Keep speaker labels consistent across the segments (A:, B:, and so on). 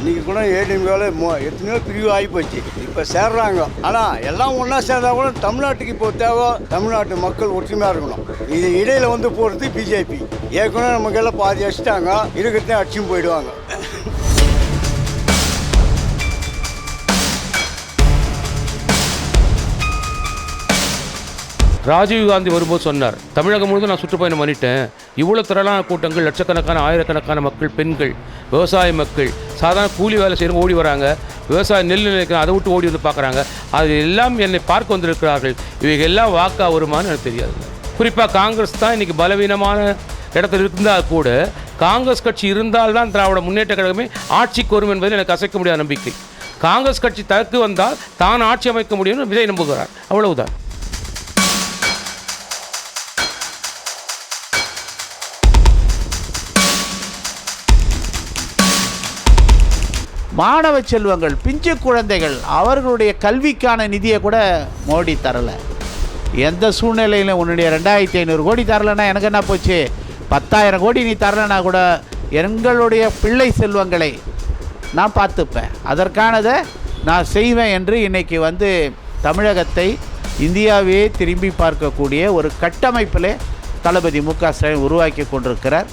A: இன்றைக்கி கூட ஏடிஎம்காவில் எத்தனையோ பிரிவு ஆகிப்போச்சு. இப்போ சேர்றாங்க. ஆனால் எல்லாம் ஒன்றா சேர்ந்தா கூட தமிழ்நாட்டுக்கு இப்போ தேவை தமிழ்நாட்டு மக்கள் ஒற்றுமையாக இருக்கணும். இது இடையில் வந்து போகிறது பிஜேபி. ஏற்கனவே நமக்கெல்லாம் பாதி அடிச்சிட்டாங்க, இருக்கிறதே அடிச்சும் போயிடுவாங்க.
B: ராஜீவ்காந்தி வரும்போது சொன்னார், தமிழகம் முழுவதும் நான் சுற்றுப்பயணம் பண்ணிட்டேன். இவ்வளோ திரளான கூட்டங்கள், லட்சக்கணக்கான ஆயிரக்கணக்கான மக்கள், பெண்கள், விவசாய மக்கள், சாதாரண கூலி வேலை செய்கிறவங்க ஓடி வராங்க. விவசாய நெல் நிலைக்கிறேன், அதை விட்டு ஓடி வந்து பார்க்குறாங்க. அது எல்லாம் என்னை பார்க்க வந்திருக்கிறார்கள். இவைகள் எல்லாம் வாக்கா வருமானு எனக்கு தெரியாது. குறிப்பாக காங்கிரஸ் தான் இன்றைக்கி பலவீனமான இடத்துல இருந்தால் கூட காங்கிரஸ் கட்சி இருந்தால்தான் திராவிட முன்னேற்ற கழகமே ஆட்சிக்கு வரும் என்பதில் எனக்கு அசைக்க முடியாத நம்பிக்கை. காங்கிரஸ் கட்சி தனக்கு வந்தால் தான் ஆட்சி அமைக்க முடியும்னு விஜய் நம்புகிறார். அவ்வளவுதான்.
C: மாணவ செல்வங்கள், பிஞ்சு குழந்தைகள், அவர்களுடைய கல்விக்கான நிதியை கூட மோடி தரலை. எந்த சூழ்நிலையிலும் உன்னுடைய 2500 கோடி தரலைன்னா எனக்கு என்ன போச்சு, 10,000 கோடி நீ தரலைன்னா கூட எங்களுடைய பிள்ளை செல்வங்களை நான் பார்த்துப்பேன், அதற்கானதை நான் செய்வேன் என்று இன்றைக்கி வந்து தமிழகத்தை இந்தியாவே திரும்பி பார்க்கக்கூடிய ஒரு கட்டமைப்பில் தளபதி மு.க. ஸ்டாலின் உருவாக்கி கொண்டிருக்கிறார்.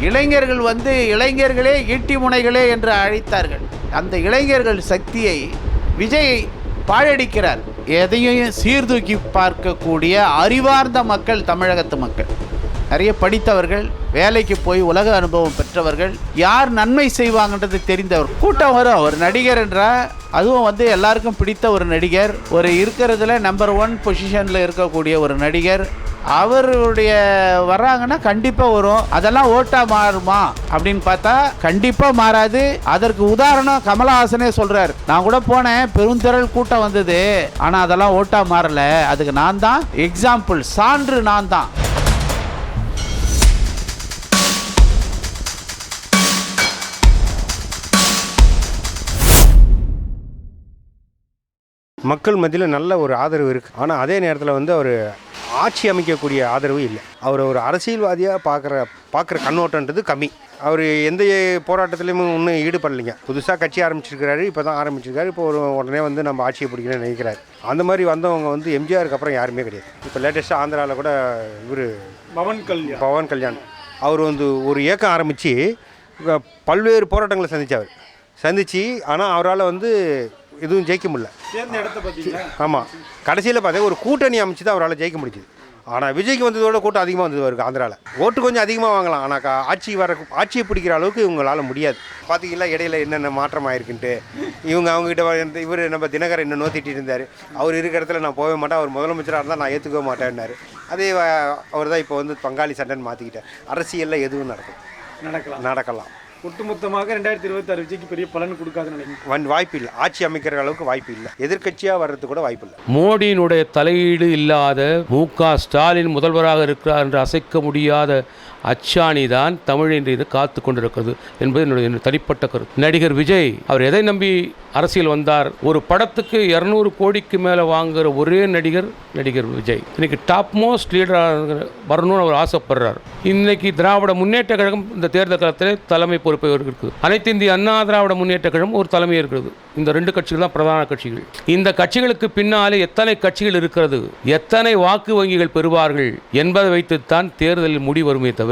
C: இளைஞர்கள் வந்து இளைஞர்களே ஈட்டி முனைகளே என்று அழைத்தார்கள். அந்த இளைஞர்கள் சக்தியை விஜய் பாழடிக்கிறார். எதையும் சீர்தூக்கி பார்க்கக்கூடிய அறிவார்ந்த மக்கள் தமிழகத்து மக்கள், நிறைய படித்தவர்கள், வேலைக்கு போய் உலக அனுபவம் பெற்றவர்கள், யார் நன்மை செய்வாங்கன்றது தெரிந்தவர் கூட்டம் வரும். ஒரு நடிகர் என்றால் அதுவும் வந்து எல்லாருக்கும் பிடித்த ஒரு நடிகர், ஒரு இருக்கிறதுல நம்பர் 1 பொசிஷனில் இருக்கக்கூடிய ஒரு நடிகர், அவருடைய வர்றாங்கன்னா கண்டிப்பாக வரும். அதெல்லாம் ஓட்டாக மாறுமா அப்படின்னு பார்த்தா கண்டிப்பாக மாறாது. அதற்கு உதாரணம் கமலஹாசனே சொல்கிறார், நான் கூட போனேன், பெருந்திரள் கூட்டம் வந்தது, ஆனால் அதெல்லாம் ஓட்டாக மாறலை, அதுக்கு நான் தான் எக்ஸாம்பிள், சான்று நான் தான்.
D: மக்கள் மத்தியில் நல்ல ஒரு ஆதரவு இருக்குது. ஆனால் அதே நேரத்தில் வந்து அவர் ஆட்சி அமைக்கக்கூடிய ஆதரவு இல்லை. அவர் ஒரு அரசியல்வாதியாக பார்க்குற கண்ணோட்டன்றது கம்மி. அவர் எந்த போராட்டத்திலையும் இன்னும் ஈடுபடலைங்க. புதுசாக கட்சி ஆரம்பிச்சிருக்கிறாரு, இப்போ தான் ஆரம்பிச்சிருக்காரு. இப்போ உடனே வந்து நம்ம ஆட்சியை பிடிக்கணும்னு நினைக்கிறாரு. அந்த மாதிரி வந்தவங்க வந்து எம்ஜிஆருக்கு அப்புறம் யாருமே கிடையாது. இப்போ லேட்டஸ்ட்டாக ஆந்திராவில் கூட இவர் பவன் கல்யாண் அவர் வந்து ஒரு இயக்கம் ஆரம்பித்து பல்வேறு போராட்டங்களை சந்திச்சு ஆனால் அவரால் வந்து எதுவும் ஜெயிக்க முடியல. ஆமாம், கடைசியில் பார்த்தா ஒரு கூட்டணி அமைச்சு தான் அவரால் ஜெயிக்க முடிஞ்சுது. ஆனால் விஜய்க்கு வந்ததோட கூட்டம் அதிகமாக வந்தது அவருக்கு. ஆந்திராவில் ஓட்டு கொஞ்சம் அதிகமாக வாங்கலாம், ஆனால் ஆட்சியை பிடிக்கிற அளவுக்கு இவங்களால் முடியாது. பார்த்தீங்களா இடையில என்னென்ன மாற்றம் ஆயிருக்குன்ட்டு. அவங்ககிட்ட இவர் நம்ம தினகரன் இன்னும் நோத்திட்டு இருந்தார். அவர் இருக்கிற இடத்துல நான் போகவே மாட்டேன், அவர் முதலமைச்சராக இருந்தால் நான் ஏற்றுக்கவே மாட்டேன்னாரு. அதே அவர் தான் இப்போ வந்து பங்காளி சண்டைன்னு மாற்றிக்கிட்டேன். அரசியலில் எதுவும் நடக்கலாம்.
E: ஒட்டுமொத்தமாக 2026 விஜய்க்கு பெரிய பலன் கொடுக்காதுன்னு நினைக்கிறேன்.
D: வாய்ப்பு இல்லை, ஆட்சி அமைக்கிற அளவுக்கு வாய்ப்பு இல்லை. எதிர்க்கட்சியாக வர்றது கூட வாய்ப்பு இல்லை.
B: மோடியினுடைய தலையீடு இல்லாத மு.க. ஸ்டாலின் முதல்வராக இருக்கிறார் என்று அசைக்க முடியாத அச்சாணி தான் தமிழ் என்று காத்து கொண்டிருக்கிறது என்பது என்னுடைய தனிப்பட்ட கருத்து. நடிகர் விஜய் அவர் எதை நம்பி அரசியல் வந்தார்? ஒரு படத்துக்கு 200 கோடிக்கு மேலே வாங்குகிற ஒரே நடிகர் விஜய். இன்னைக்கு டாப் மோஸ்ட் லீடராக வரணும்னு அவர் ஆசைப்படுறார். இன்னைக்கு திராவிட முன்னேற்ற கழகம் இந்த தேர்தல் காலத்தில் தலைமை பொறுப்பை இருக்குது. அனைத்து இந்திய அண்ணா திராவிட முன்னேற்ற கழகம் ஒரு தலைமை இருக்கிறது. இந்த 2 கட்சிகள் தான் பிரதான கட்சிகள். இந்த கட்சிகளுக்கு பின்னாலே எத்தனை கட்சிகள் இருக்கிறது, எத்தனை வாக்கு வங்கிகள் பெறுவார்கள் என்பதை வைத்துத்தான் தேர்தலில் முடிவு வருமே தவிர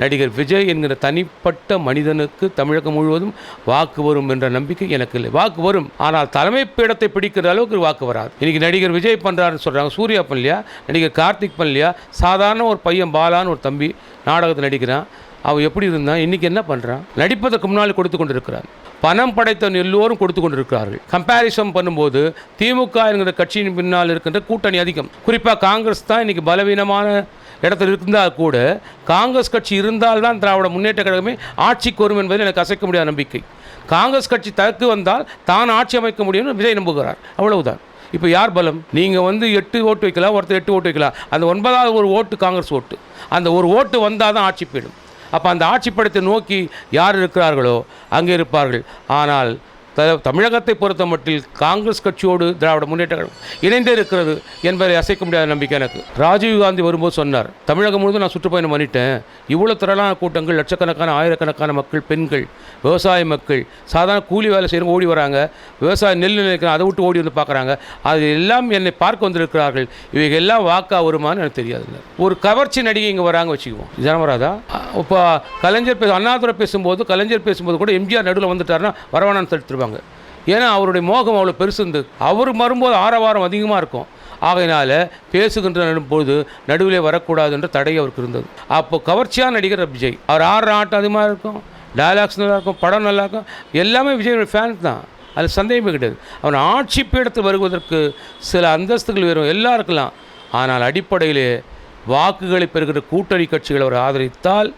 B: நடிகர் விஜய் என்கிற தனிப்பட்ட மனிதனுக்கு தமிழகம் முழுவதும் வாக்கு வரும் என்ற நம்பிக்கை எனக்கு இல்லை. வாக்கு வரும், ஆனால் தலைமை பீடத்தை பிடிக்கிற அளவுக்கு வாக்கு வராது. இன்னைக்கு நடிகர் விஜய் பண்றாருன்னு சொல்றாங்க, சூர்யா பண்ணலையா, நடிகர் கார்த்திக் பண்ணலையா, சாதாரண ஒரு பையன் பாலான்னு ஒரு தம்பி நாடகத்தில் நடிக்கிறான். அவன் எப்படி இருந்தான், இன்னைக்கு என்ன பண்ணுறான்? நடிப்பதற்கு முன்னால் கொடுத்து கொண்டிருக்கிறான். பணம் படைத்த எல்லோரும் கொடுத்து கொண்டிருக்கிறார்கள். கம்பேரிசன் பண்ணும்போது திமுக என்கிற கட்சியின் பின்னால் இருக்கின்ற கூட்டணி அதிகம். குறிப்பாக காங்கிரஸ் தான் இன்னைக்கு பலவீனமான இடத்தில் இருந்தால் கூட காங்கிரஸ் கட்சி இருந்தால்தான் திராவிட முன்னேற்ற கழகமே ஆட்சிக்கு வரும் என்பதில் எனக்கு அசைக்க முடியாத நம்பிக்கை. காங்கிரஸ் கட்சி தனக்கு வந்தால் தான் ஆட்சி அமைக்க முடியும்னு விஜய் நம்புகிறார். அவ்வளவுதான். இப்போ யார் பலம்? நீங்கள் வந்து 8 ஓட்டு வைக்கலாம், ஒருத்தர் 8 ஓட்டு வைக்கலாம். அந்த 9வது ஒரு ஓட்டு காங்கிரஸ் ஓட்டு. அந்த ஒரு ஓட்டு வந்தால் தான் ஆட்சி போயிடும். அப்போ அந்த ஆட்சி படத்தை நோக்கி யார் இருக்கிறார்களோ அங்கே இருப்பார்கள். ஆனால் தமிழகத்தை பொறுத்த மட்டில் காங்கிரஸ் கட்சியோடு திராவிட முன்னேற்ற கழகம் இணைந்தே இருக்கிறது என்பதை அசைக்க முடியாத நம்பிக்கை எனக்கு. ராஜீவ்காந்தி வரும்போது சொன்னார், தமிழகம் முழுவதும் நான் சுற்றுப்பயணம் பண்ணிட்டேன், இவ்வளோ திரளான கூட்டங்கள், லட்சக்கணக்கான ஆயிரக்கணக்கான மக்கள், பெண்கள், விவசாய மக்கள், சாதாரண கூலி வேலை செய்யணும் ஓடி வராங்க, விவசாய நெல் நிலைக்கிறாங்க, அதை விட்டு ஓடி வந்து பார்க்குறாங்க, அது எல்லாம் என்னை பார்க்க வந்திருக்கிறார்கள், இவைகள் எல்லாம் வாக்கா வருமானு எனக்கு தெரியாது. ஒரு கவர்ச்சி நடிகை இங்கே வராங்க வச்சுக்குவோம், ஜனவராதா. இப்போ கலைஞர் அண்ணாதுரை பேசும்போது, கலைஞர் பேசும்போது கூட எம்ஜிஆர் நடுவில் வந்துட்டாருன்னா வரவானான்னு தடுத்துருவாங்க. ஏன்னா அவருடைய மோகம் அவ்வளோ பெருசு இருந்து, அவர் வரும்போது ஆரவாரம் அதிகமாக இருக்கும். ஆகையினால பேசுகின்ற போது நடுவிலே வரக்கூடாது என்ற தடை அவருக்கு இருந்தது. அப்போ கவர்ச்சியாக நடிகர் விஜய், அவர் ஆடுற ஆட்டம் அதிகமாக இருக்கும், டயலாக்ஸ் நல்லாயிருக்கும், படம் நல்லாயிருக்கும், எல்லாமே விஜய் ஃபேன்ஸ் தான், அது சந்தேகமே கிடையாது. அவன் ஆட்சி பீடத்தில் வருவதற்கு சில அந்தஸ்துகள் வரும், எல்லாம் இருக்கலாம். ஆனால் அடிப்படையிலே வாக்குகளை பெறுகிற கூட்டணி கட்சிகளை அவர் ஆதரித்தால்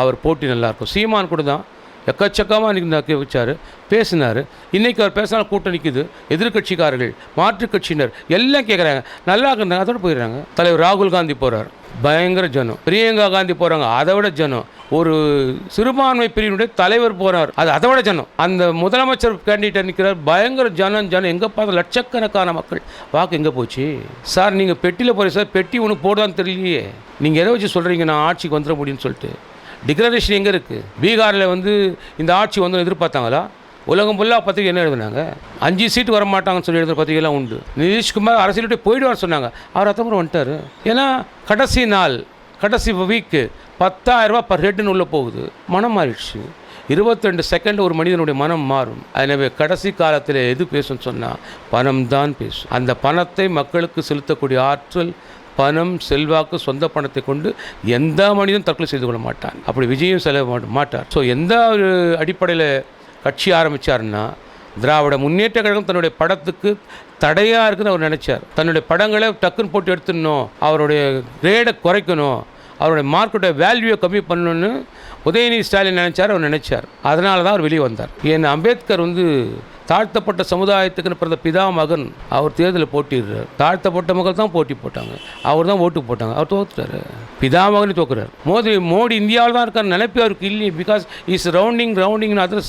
B: அவர் போட்டி நல்லாயிருக்கும். சீமான் கூட தான் எக்கச்சக்கமாக இன்றைக்கி வச்சார், பேசினார். இன்றைக்கி அவர் பேசினால் கூட்டம் நிற்குது, எதிர்கட்சிக்காரர்கள், மாற்றுக் கட்சியினர் எல்லாம் கேட்குறாங்க, நல்லா இருக்கிறாங்க, அதோடு போயிடுறாங்க. தலைவர் ராகுல் காந்தி போகிறார், பயங்கர ஜனம். பிரியங்கா காந்தி போகிறாங்க, அதை விட ஜனம். ஒரு சிறுபான்மை பிரிவினுடைய தலைவர் போகிறார், அது அதை விட ஜனம். அந்த முதலமைச்சர் கேண்டிடேட் நிற்கிறார், பயங்கர ஜனம். எங்கே பார்த்தா லட்சக்கணக்கான மக்கள். வாக்கு எங்கே போச்சு சார்? நீங்கள் பெட்டியில் போகிறீங்க சார், பெட்டி ஒன்று போடுதான்னு தெரியலையே. நீங்கள் எதை வச்சு சொல்கிறீங்க நான் ஆட்சிக்கு வந்துட முடியும்னு சொல்லிட்டு? டிக்ளரேஷன் எங்கே இருக்குது? பீகாரில் இந்த ஆட்சி வந்து எதிர்பார்த்தாங்களா? உலகம் ஃபுல்லாக பத்திரிகை என்ன எழுதுனாங்க? 5 சீட்டு வர மாட்டாங்கன்னு சொல்லி எழுதுகிற பத்திரிகைலாம் உண்டு. நிதிஷ்குமார் அரசியல்கிட்ட போயிடுவான்னு சொன்னாங்க, அவர் அத்தமுறை வந்துட்டார். ஏன்னா கடைசி நாள், கடைசி வீக்கு 10,000 ரூபா பர் ஹெட்னு உள்ளே போகுது. மனம் மாறிடுச்சு. 22 செகண்ட் ஒரு மனிதனுடைய மனம் மாறும். எனவே கடைசி காலத்தில் எது பேசுன்னு சொன்னால் பணம் தான் பேசும். அந்த பணத்தை மக்களுக்கு செலுத்தக்கூடிய ஆற்றல், பணம், செல்வாக்கு, சொந்த பணத்தை கொண்டு எந்த மனிதனும் தற்கொலை செய்து கொள்ள மாட்டான். அப்படி விஜயும் செல்ல மாட்டார். ஸோ எந்த ஒரு அடிப்படையில் கட்சி ஆரம்பித்தார்னா, திராவிட முன்னேற்ற கழகம் தன்னுடைய படத்துக்கு தடையாக இருக்குதுன்னு அவர் நினச்சார். தன்னுடைய படங்களை டக்குன்னு போட்டு எடுத்துடணும், அவருடைய கிரேடை குறைக்கணும், அவருடைய மார்க்கெட்டை வேல்யூவை கம்மி பண்ணணும்னு உதயநிதி ஸ்டாலின் நினச்சார். அவர் நினச்சார், அதனால தான் அவர் வெளியே வந்தார். ஏன்னா அம்பேத்கர் தாழ்த்தப்பட்ட சமுதாயத்துக்குன்னு பிறந்த பிதா மகன். அவர் தேர்தலில் போட்டிடுறார். தாழ்த்தப்பட்ட மக்கள் தான் போட்டி போட்டாங்க, அவர் தான் ஓட்டு போட்டாங்க, அவர் தோத்துட்டார். பிதா மகனே தோக்குறார். மோடி இந்தியாவில் தான் இருக்கார் நினைப்பே அவருக்கு இல்லையே. பிகாஸ் இஸ் ரவுண்டிங் அதர்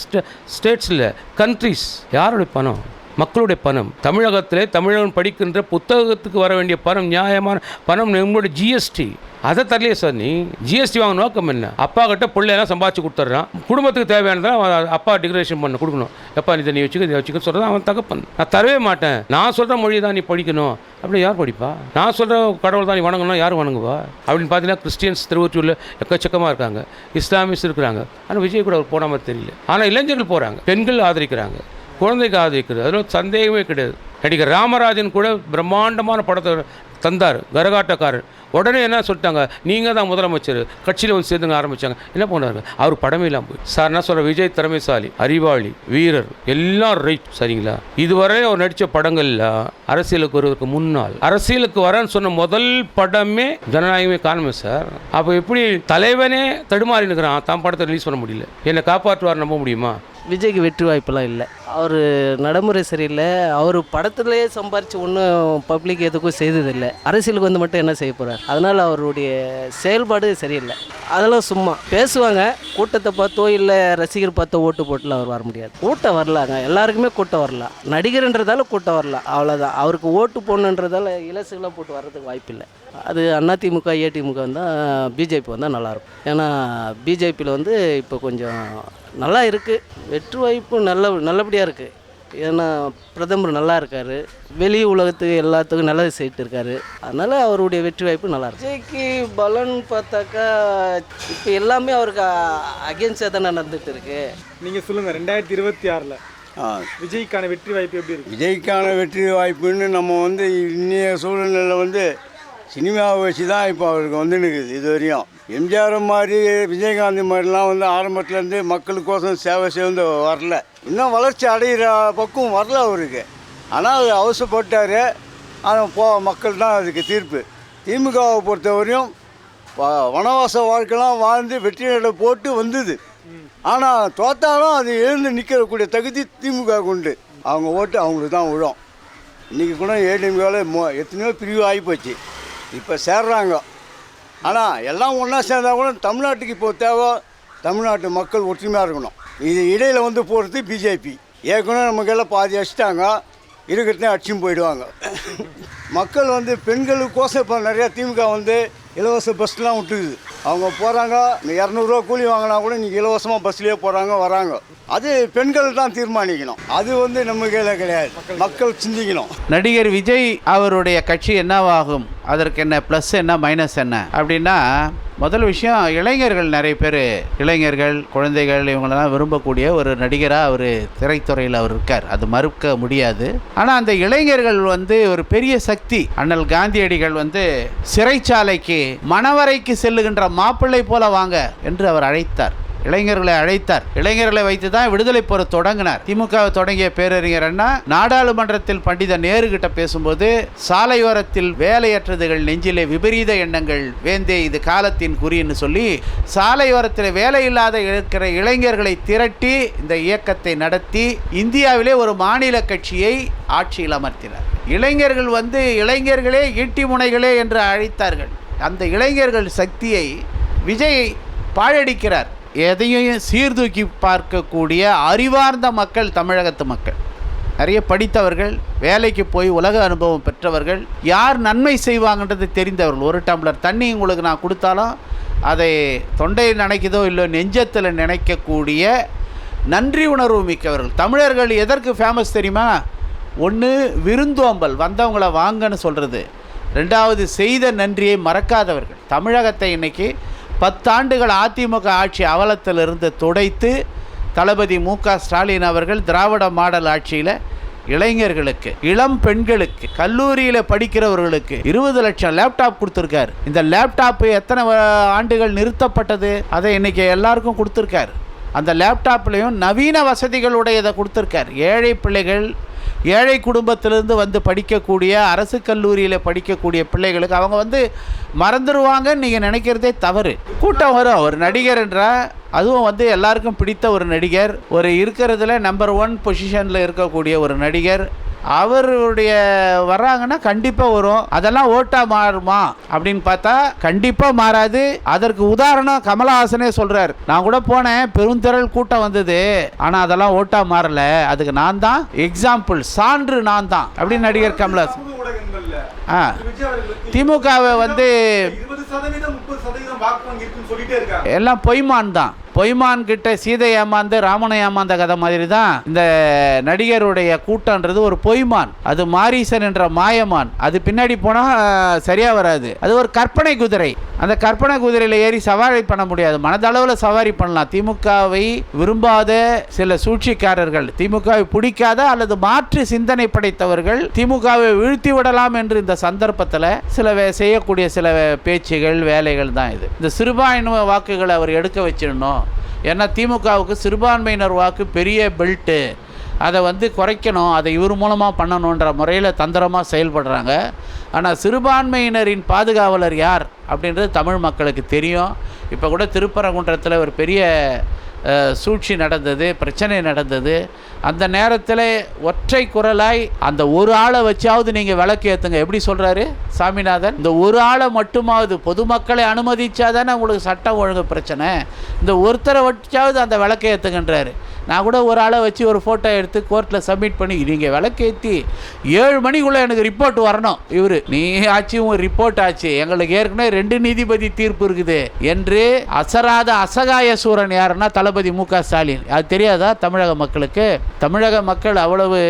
B: ஸ்டேட்ஸில், கண்ட்ரிஸ். யாருடைய பணம்? மக்களுடைய பணம். தமிழகத்திலே தமிழன் படிக்கின்ற புத்தகத்துக்கு வர வேண்டிய பணம், நியாயமான பணம், நம்மளுடைய ஜிஎஸ்டி. அதை தரலையே சார். நீ ஜிஎஸ்டி வாங்க நோக்கம் என்ன? அப்பா கிட்ட பிள்ளையெல்லாம் சம்பாதிச்சு கொடுத்துட்றான். குடும்பத்துக்கு தேவையானதான் அப்பா டிக்ளரேஷன் பண்ண கொடுக்கணும். எப்பா நீ வச்சுக்க சொல்கிறத அவன் தகப்பன். நான் தரவே மாட்டேன், நான் சொல்கிற மொழி தான் நீ படிக்கணும். அப்படி யார் படிப்பா? நான் சொல்கிற கடவுள் தான் நீ வணங்கணும், யார் வணங்குவா? அப்படின்னு பார்த்தீங்கன்னா கிறிஸ்டியன்ஸ் திருவொற்றியூரில் எக்கச்சக்கமாக இருக்காங்க, இஸ்லாமியஸ் இருக்கிறாங்க. ஆனால் விஜய் கூட அவர் போன மாதிரி தெரியல. ஆனால் இளைஞர்கள் போகிறாங்க, பெண்கள் ஆதரிக்கிறாங்க, குழந்தைக்கு ஆதரிக்கிறது, அதில் சந்தேகமே கிடையாது. நடிகர் ராமராஜன் கூட பிரம்மாண்டமான படத்தை தந்தார், கரகாட்டக்காரர். உடனே என்ன சொல்லிட்டாங்க, நீங்கள் தான் முதலமைச்சர், கட்சியில் சேர்ந்துங்க ஆரம்பித்தாங்க. என்ன பண்ணாங்க? அவர் படமே இல்லாமல் போய் சார் என்ன சொல்கிற, விஜய் திறமைசாலி, அறிவாளி, வீரர், எல்லாம் ரைட், சரிங்களா? இதுவரை அவர் நடித்த படங்கள்ல அரசியலுக்கு வருவதற்கு முன்னால், அரசியலுக்கு வரேன்னு சொன்ன முதல் படமே ஜனநாயகமே காணுமே சார். அப்போ எப்படி தலைவனே தடுமாறி நிற்கிறான், தான் படத்தை ரிலீஸ் பண்ண முடியல, என்னை காப்பாற்றுவார் நம்ப முடியுமா?
F: விஜய்க்கு வெற்றி வாய்ப்பெல்லாம் இல்லை. அவர் நடைமுறை சரியில்லை. அவர் படத்துலேயே சம்பாரித்து ஒன்றும் பப்ளிக் எதுக்கும் செய்ததில்லை. அரசியலுக்கு வந்து மட்டும் என்ன செய்ய போகிறார்? அதனால் அவருடைய செயல்பாடு சரியில்லை. அதெல்லாம் சும்மா பேசுவாங்க. கூட்டத்தை பார்த்தோ இல்லை ரசிகர் பார்த்தோ ஓட்டு போட்டுலாம் அவர் வர முடியாது. கூட்டம் வரலாங்க, எல்லாருக்குமே கூட்டம் வரலாம். நடிகர்ன்றதால கூட்டம் வரலாம், அவ்வளோதான். அவருக்கு ஓட்டு போடணுன்றதால இலசுகளாக போட்டு வர்றதுக்கு வாய்ப்பில்லை. அது அதிமுக ஏடிமுக வந்தால், பிஜேபி வந்தால் நல்லாயிருக்கும். ஏன்னா பிஜேபியில் இப்போ கொஞ்சம் நல்லா இருக்குது, வெற்றி வாய்ப்பு நல்லபடியாக இருக்குது. ஏன்னா பிரதமர் நல்லா இருக்கார், வெளி உலகத்துக்கு எல்லாத்துக்கும் நல்லது செய்துட்டு இருக்காரு. அதனால் அவருடைய வெற்றி வாய்ப்பு நல்லா இருக்கு. விஜய்க்கு பலன் பார்த்தாக்கா இப்போ எல்லாமே அவருக்கு அகேன்ஸ்டாக தானே நடந்துகிட்டு இருக்கு.
E: நீங்கள் சொல்லுங்கள், 2026 விஜய்க்கான வெற்றி வாய்ப்பு எப்படி இருக்குது?
A: விஜய்க்கான வெற்றி வாய்ப்புன்னு நம்ம இன்னைய சூழ்நிலையில் சினிமாவை வச்சு தான் இப்போ அவருக்கு வந்துன்னுக்குது. இது வரையும் எம்ஜிஆர் மாதிரி, விஜயகாந்த் மாதிரிலாம் ஆரம்பத்துலேருந்து மக்களுக்கோசம் சேவை செய்து வரல. இன்னும் வளர்ச்சி அடைகிற பக்கம் வரல அவருக்கு. ஆனால் அது அவசரப்பட்டார். ஆனால் மக்கள் தான் அதுக்கு தீர்ப்பு. திமுகவை பொறுத்தவரையும் வனவாச வாழ்க்கைலாம் வாழ்ந்து வெற்றி நடை போட்டு வந்தது. ஆனால் தோத்தாலும் அது எழுந்து நிற்கக்கூடிய தகுதி திமுக உண்டு. அவங்க ஓட்டு அவங்களுக்கு தான் விழும். இன்றைக்கி கூட ஏடிஎம்காவில் எத்தனையோ பிரிவு ஆகிப்போச்சு, இப்போ சேர்றாங்க. ஆனால் எல்லாம் ஒன்றா சேர்ந்தால் கூட தமிழ்நாட்டுக்கு இப்போ தேவை தமிழ்நாட்டு மக்கள் ஒற்றுமையாக இருக்கணும். இது இடையில் போகிறது பிஜேபி. ஏற்கனவே நமக்கெல்லாம் பாதி அடிச்சிட்டாங்க, இருக்கிறதே அடிச்சும் போயிடுவாங்க. மக்கள் வந்து பெண்களுக்கோசம் இப்போ நிறையா திமுக வந்து இலவச பஸ்லாம் விட்டுக்குது. அவங்க போகிறாங்க, இந்த 200 கூலி வாங்கினா கூட இன்றைக்கி இலவசமாக பஸ்லேயே போகிறாங்க வராங்க. அது பெண்கள் தான் தீர்மானிக்கணும். அது வந்து நம்ம கையில் கிடையாது, மக்கள் சிந்திக்கணும்.
C: நடிகர் விஜய் அவருடைய கட்சி என்னவாகும், அதற்கு என்ன ப்ளஸ் என்ன மைனஸ் என்ன அப்படின்னா, முதல் விஷயம் இளைஞர்கள் நிறைய பேர், இளைஞர்கள் குழந்தைகள் இவங்களெல்லாம் விரும்பக்கூடிய ஒரு நடிகராக அவர் திரைத்துறையில் அவர் இருக்கார், அது மறுக்க முடியாது. ஆனால் அந்த இளைஞர்கள் வந்து ஒரு பெரிய சக்தி. அண்ணல் காந்தியடிகள் வந்து சிறைச்சாலைக்கு மணவரைக்கு செல்லுகின்ற மாப்பிள்ளை போல வாங்க என்று அவர் அழைத்தார், இளைஞர்களை அழைத்தார். இளைஞர்களை வைத்து தான் விடுதலை போர தொடங்கினார். திமுகவை தொடங்கிய பேரறிஞர் அண்ணா நாடாளுமன்றத்தில் பண்டித நேரு கிட்ட பேசும்போது, சாலையோரத்தில் வேலையற்றதுகள் நெஞ்சிலே விபரீத எண்ணங்கள் வேந்தே இது காலத்தின் குறின்னு சொல்லி சாலையோரத்தில் வேலையில்லாத இருக்கிற இளைஞர்களை திரட்டி இந்த இயக்கத்தை நடத்தி இந்தியாவிலே ஒரு மாநில கட்சியை ஆட்சியில் அமர்த்தினார். இளைஞர்கள் வந்து இளைஞர்களே ஈட்டி முனைகளே என்று அழைத்தார்கள். அந்த இளைஞர்கள் சக்தியை விஜய் பாழடிக்கிறார். எதையும் சீர்தூக்கி பார்க்கக்கூடிய அறிவார்ந்த மக்கள் தமிழகத்து மக்கள், நிறைய படித்தவர்கள், வேலைக்கு போய் உலக அனுபவம் பெற்றவர்கள், யார் நன்மை செய்வாங்கன்றது தெரிந்தவர்கள். ஒரு டம்ளர் தண்ணி உங்களுக்கு நான் கொடுத்தாலும் அதை தொண்டையில் நினைக்குதோ இல்லை நெஞ்சத்தில் நினைக்கக்கூடிய நன்றி உணர்வு மிக்கவர்கள். தமிழர்கள் எதற்கு ஃபேமஸ் தெரியுமா? ஒன்று விருந்தோம்பல், வந்தவங்களை வாங்கன்னு சொல்கிறது. ரெண்டாவது செய்த நன்றியை மறக்காதவர்கள். தமிழகத்தை இன்றைக்கி 10 ஆண்டுகள் அதிமுக ஆட்சி அவலத்திலிருந்து துடைத்து தளபதி மு.க. ஸ்டாலின் அவர்கள் திராவிட மாடல் ஆட்சியில் இளைஞர்களுக்கு, இளம் பெண்களுக்கு, கல்லூரியில் படிக்கிறவர்களுக்கு 20 லட்சம் லேப்டாப் கொடுத்துருக்காரு. இந்த லேப்டாப்பு எத்தனை ஆண்டுகள் நிறுத்தப்பட்டது, அதை இன்றைக்கி எல்லாருக்கும் கொடுத்துருக்காரு. அந்த லேப்டாப்லேயும் நவீன வசதிகளுடையதை கொடுத்துருக்கார். ஏழை பிள்ளைகள், ஏழை குடும்பத்திலிருந்து வந்து படிக்கக்கூடிய அரசு கல்லூரியில் படிக்கக்கூடிய பிள்ளைகளுக்கு அவங்க வந்து மறந்துடுவாங்கன்னு நீங்கள் நினைக்கிறதே தவறு. கூட்டம் வரும். ஒரு நடிகர் என்றால் அதுவும் வந்து எல்லாருக்கும் பிடித்த ஒரு நடிகர், ஒரு இருக்கிறதுல நம்பர் 1 பொசிஷனில் இருக்கக்கூடிய ஒரு நடிகர், அவருடைய வர்றாங்கன்னா கண்டிப்பாக வரும். அதெல்லாம் ஓட்டாக மாறுமா அப்படின்னு பார்த்தா கண்டிப்பாக மாறாது. அதற்கு உதாரணம் கமலஹாசனே சொல்கிறார். நான் கூட போனேன், பெருந்திரள் கூட்டம் வந்தது, ஆனால் அதெல்லாம் ஓட்டாக மாறல, அதுக்கு நான் தான் எக்ஸாம்பிள், சான்று நான் தான் அப்படின்னு நடிகர் கமலஹாசன். திமுகவை வந்து எல்லாம் பொய்மான் தான். பொய்மான் கிட்ட சீதை ஏமாந்து ராமனை ஏமாந்த கதை மாதிரி தான் இந்த நடிகருடைய கூட்டம்ன்றது ஒரு பொய்மான். அது மாரீசன் என்ற மாயமான். அது பின்னாடி போனால் சரியாக வராது. அது ஒரு கற்பனை குதிரை. அந்த கற்பனை குதிரையில் ஏறி சவாரி பண்ண முடியாது, மனதளவில் சவாரி பண்ணலாம். திமுகவை விரும்பாத சில சூழ்ச்சிக்காரர்கள், திமுகவை பிடிக்காத அல்லது மாற்று சிந்தனை படைத்தவர்கள் திமுகவை வீழ்த்தி விடலாம் என்று இந்த சந்தர்ப்பத்தில் சில செய்யக்கூடிய சில பேச்சுகள், வேலைகள் தான் இது. இந்த சிறுபான்மை வாக்குகளை அவர் எடுக்க வச்சிடணும். ஏன்னா திமுகவுக்கு சிறுபான்மையினர் வாக்கு பெரிய பெல்ட்டு, அதை வந்து குறைக்கணும், அதை இவர் மூலமாக பண்ணணுன்ற முறையில் தந்திரமாக செயல்படுறாங்க. ஆனால் சிறுபான்மையினரின் பாதுகாவலர் யார் அப்படின்றது தமிழ் மக்களுக்கு தெரியும். இப்போ கூட திருப்பரங்குன்றத்தில் ஒரு பெரிய சூழ்ச்சி நடந்தது, பிரச்சனை நடந்தது. அந்த நேரத்தில் ஒற்றை குரலாய் அந்த ஒரு ஆளை வச்சாவது நீங்கள் விளக்கு ஏற்றுங்க. எப்படி சொல்கிறாரு சாமிநாதன்? இந்த ஒரு ஆளை மட்டுமாவது பொதுமக்களை அனுமதிச்சாதானே உங்களுக்கு சட்டம் ஒழுங்கு பிரச்சனை, இந்த ஒருத்தரை வச்சாவது அந்த விளக்கை ஏற்றுங்கன்றாரு. நான் கூட ஒரு ஆளை வச்சு ஒரு ஃபோட்டோ எடுத்து கோர்ட்டில் சப்மிட் பண்ணி, நீங்கள் விளக்கேற்றி 7 மணிக்குள்ளே எனக்கு ரிப்போர்ட் வரணும். இவர் நீ ஆச்சு, உன் ரிப்போர்ட் ஆச்சு, எங்களுக்கு ஏற்கனவே 2 நீதிபதி தீர்ப்பு இருக்குது என்று அசராத அசகாய சூரன் யாருன்னா தளபதி மு.க. ஸ்டாலின். அது தெரியாதா தமிழக மக்களுக்கு? தமிழக மக்கள் அவ்வளவு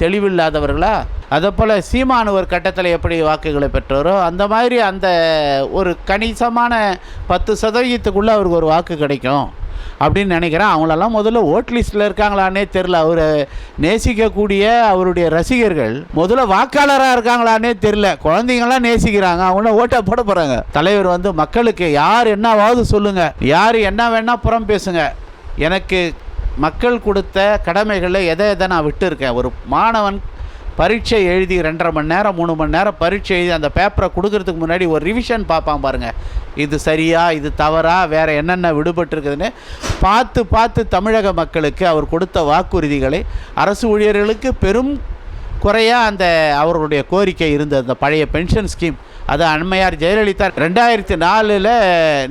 C: தெளிவில்லாதவர்களா? அதை போல் சீமான் ஒரு கட்டத்தில் எப்படி வாக்குகளை பெற்றாரோ அந்த மாதிரி அந்த ஒரு கணிசமான 10% அவருக்கு ஒரு வாக்கு கிடைக்கும் அப்படின்னு நினைக்கிறேன். அவங்களெல்லாம் முதல்ல ஓட் லிஸ்ட்டில் இருக்காங்களான்னே தெரில. அவரை நேசிக்கக்கூடிய அவருடைய ரசிகர்கள் முதல்ல வாக்காளராக இருக்காங்களான்னே தெரில. குழந்தைங்களாம் நேசிக்கிறாங்க, அவங்கள ஓட்டை போட போகிறாங்க. தலைவர் வந்து மக்களுக்கு யார் என்னவாவது சொல்லுங்கள், யார் என்ன வேணால் புறம் பேசுங்க, எனக்கு மக்கள் கொடுத்த கடமைகளில் எதை நான் விட்டு இருக்கேன். ஒரு மாணவன் பரீட்சை எழுதி 2.5 மணி நேரம் 3 மணி நேரம் பரீட்சை எழுதி அந்த பேப்பரை கொடுக்கறதுக்கு முன்னாடி ஒரு ரிவிஷன் பார்ப்பான் பாருங்கள். இது சரியா, இது தவறா, வேறு என்னென்ன விடுபட்டிருக்குதுன்னு பார்த்து தமிழக மக்களுக்கு அவர் கொடுத்த வாக்குறுதிகளை, அரசு ஊழியர்களுக்கு பெரும் குறையாக அந்த அவர்களுடைய கோரிக்கை இருந்தது. அந்த பழைய பென்ஷன் ஸ்கீம் அது அண்மையார் ஜெயலலிதா 2004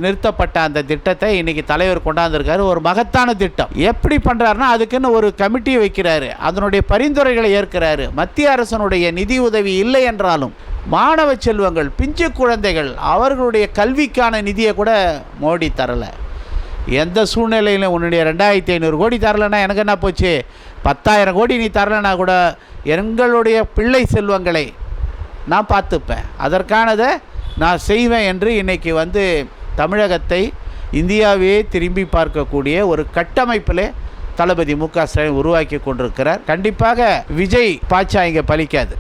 C: நிறுத்தப்பட்ட அந்த திட்டத்தை இன்னைக்கு தலைவர் கொண்டாந்துருக்காரு. ஒரு மகத்தான திட்டம். எப்படி பண்ணுறாருன்னா அதுக்குன்னு ஒரு கமிட்டி வைக்கிறாரு, அதனுடைய பரிந்துரைகளை ஏற்கிறாரு. மத்திய அரசனுடைய நிதி உதவி இல்லை என்றாலும் மாணவ செல்வங்கள், பிஞ்சு குழந்தைகள், அவர்களுடைய கல்விக்கான நிதியை கூட மோடி தரலை. எந்த சூழ்நிலையிலும் உன்னுடைய 2500 கோடி தரலைன்னா எனக்கு என்ன போச்சு, 10,000 கோடி நீ தரலைன்னா கூட எங்களுடைய பிள்ளை செல்வங்களை நான் பார்த்துப்பேன், அதற்கானதை நான் செய்வேன் என்று இன்றைக்கி தமிழகத்தை இந்தியாவே திரும்பி பார்க்கக்கூடிய ஒரு கட்டமைப்பில் தளபதி மு க ஸ்டாலின் உருவாக்கி கொண்டிருக்கிறார். கண்டிப்பாக விஜய் பாச்சா இங்கே பலிக்காது.